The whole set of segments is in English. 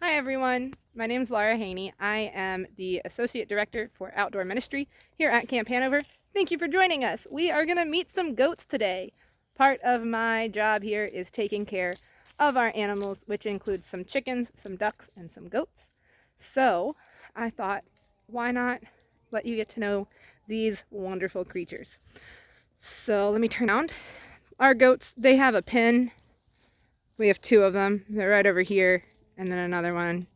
Hi everyone, my name is Laura Haney. I am the Associate Director for Outdoor Ministry here at Camp Hanover. Thank you for joining us. We are going to meet some goats today. Part of my job here is taking care of our animals, which includes some chickens, some ducks, and some goats. So I thought, why not let you get to know these wonderful creatures. So let me turn around. Our goats, they have a pen. We have two of them. They're right over here. And then another one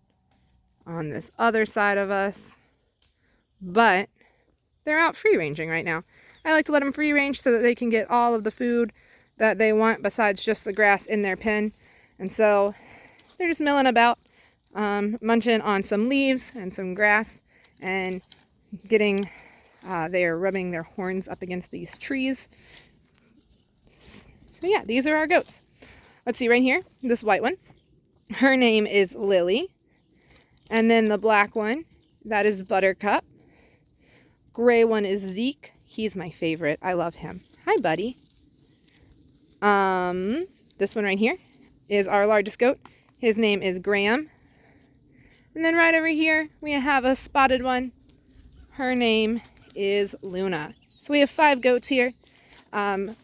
on this other side of us. But they're out free ranging right now. I like to let them free range so that they can get all of the food that they want besides just the grass in their pen. And so they're just milling about, munching on some leaves and some grass and getting, they are rubbing their horns up against these trees. So yeah, these are our goats. Let's see right here, this white one. Her name is Lilly. And then the black one, that is Buttercup. Gray one is Zeke. He's my favorite. I love him. Hi, buddy. This one right here is our largest goat. His name is Graham. And then right over here, we have a spotted one. Her name is Luna. So we have 5 goats here.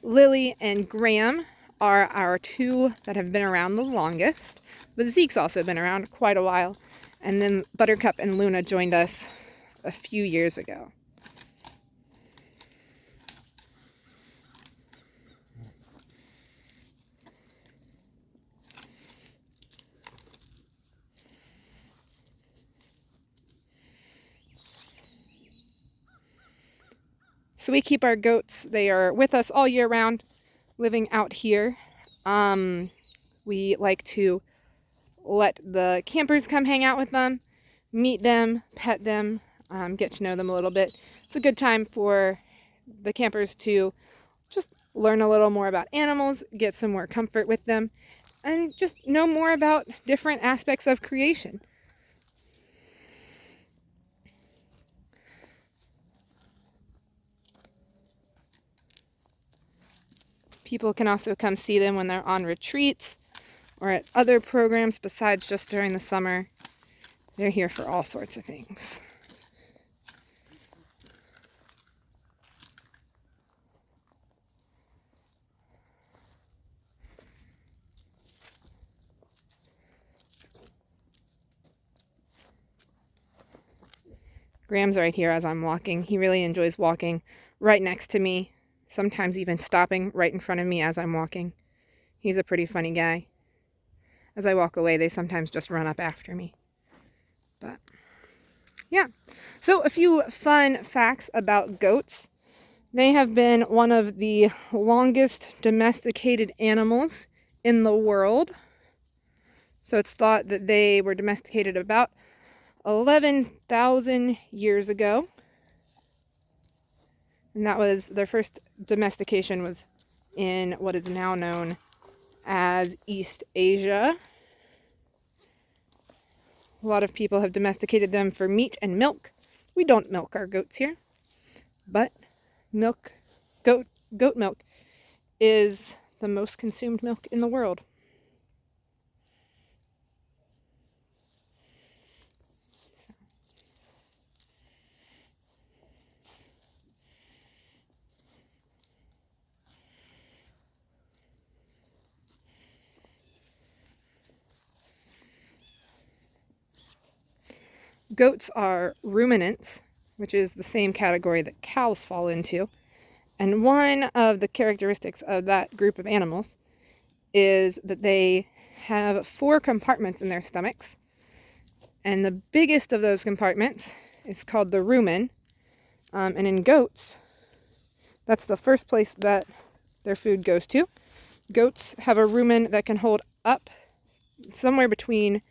Lilly and Graham are our 2 that have been around the longest. But Zeke's also been around quite a while. And then Buttercup and Luna joined us a few years ago. So we keep our goats, they are with us all year round, living out here. We like to let the campers come hang out with them, meet them, pet them, get to know them a little bit. It's a good time for the campers to just learn a little more about animals, get some more comfort with them, and just know more about different aspects of creation. People can also come see them when they're on retreats or at other programs besides just during the summer. They're here for all sorts of things. Graham's right here as I'm walking. He really enjoys walking right next to me, sometimes even stopping right in front of me as I'm walking. He's a pretty funny guy. As I walk away, they sometimes just run up after me. But yeah, so a few fun facts about goats. They have been one of the longest domesticated animals in the world. So it's thought that they were domesticated about 11,000 years ago. And that was their first domestication was in what is now known as East Asia. A lot of people have domesticated them for meat and milk. We don't milk our goats here, but goat milk is the most consumed milk in the world. Goats are ruminants, which is the same category that cows fall into. And one of the characteristics of that group of animals is that they have 4 compartments in their stomachs. And the biggest of those compartments is called the rumen. And in goats, that's the first place that their food goes to. Goats have a rumen that can hold up somewhere between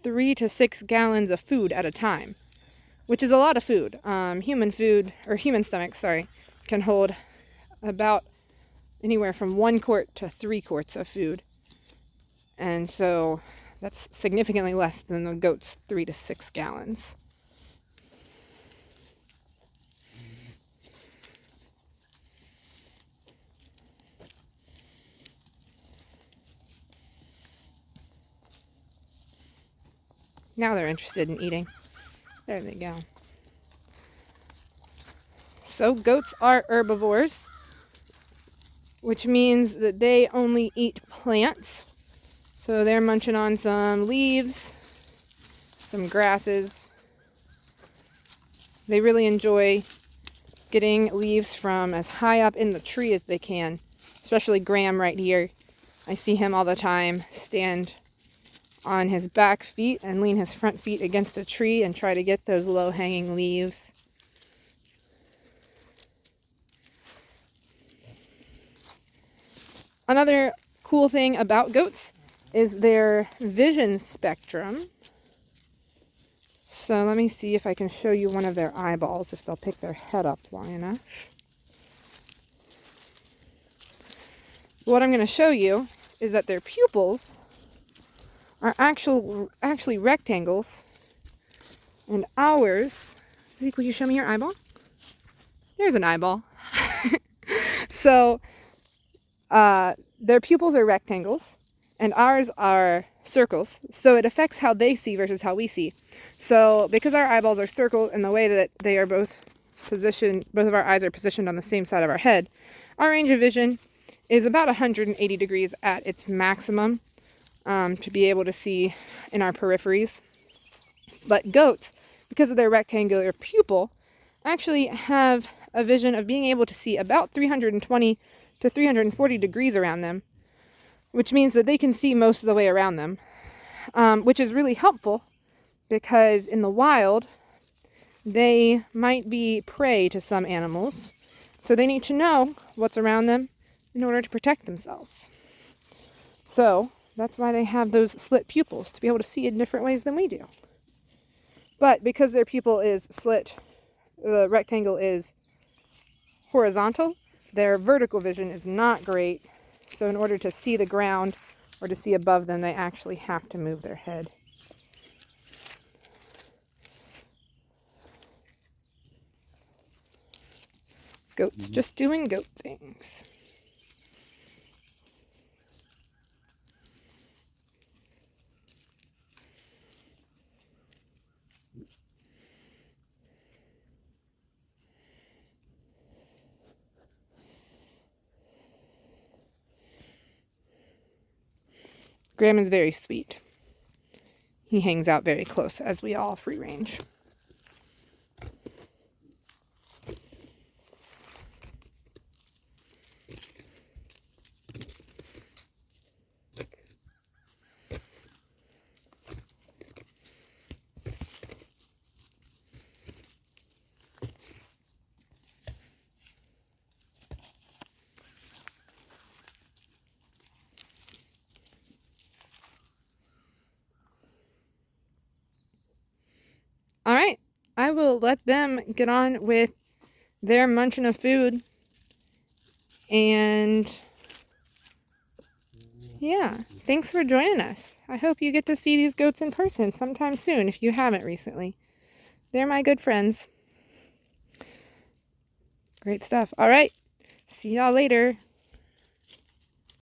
3 to 6 gallons of food at a time, which is a lot of food. Human stomachs, can hold about anywhere from 1 quart to 3 quarts of food. And so that's significantly less than the goat's 3 to 6 gallons. Now they're interested in eating. There they go. So goats are herbivores, which means that they only eat plants. So they're munching on some leaves, some grasses. They really enjoy getting leaves from as high up in the tree as they can, especially Graham right here. I see him all the time stand on his back feet and lean his front feet against a tree and try to get those low-hanging leaves. Another cool thing about goats is their vision spectrum. So let me see if I can show you one of their eyeballs, if they'll pick their head up long enough. What I'm going to show you is that their pupils are actually rectangles, and ours... Zeke, will you show me your eyeball? There's an eyeball. So, their pupils are rectangles, and ours are circles, so it affects how they see versus how we see. So because our eyeballs are circled and the way that they are both positioned, both of our eyes are positioned on the same side of our head, our range of vision is about 180 degrees at its maximum to be able to see in our peripheries. But goats, because of their rectangular pupil, actually have a vision of being able to see about 320 to 340 degrees around them, which means that they can see most of the way around them, which is really helpful because in the wild, they might be prey to some animals. So they need to know what's around them in order to protect themselves. So that's why they have those slit pupils, to be able to see in different ways than we do. But because their pupil is slit, the rectangle is horizontal, their vertical vision is not great. So in order to see the ground or to see above them, they actually have to move their head. Goats just doing goat things. Graham is very sweet. He hangs out very close as we all free range. All right, I will let them get on with their munching of food. And yeah, thanks for joining us. I hope you get to see these goats in person sometime soon if you haven't recently. They're my good friends. Great stuff. All right, see y'all later.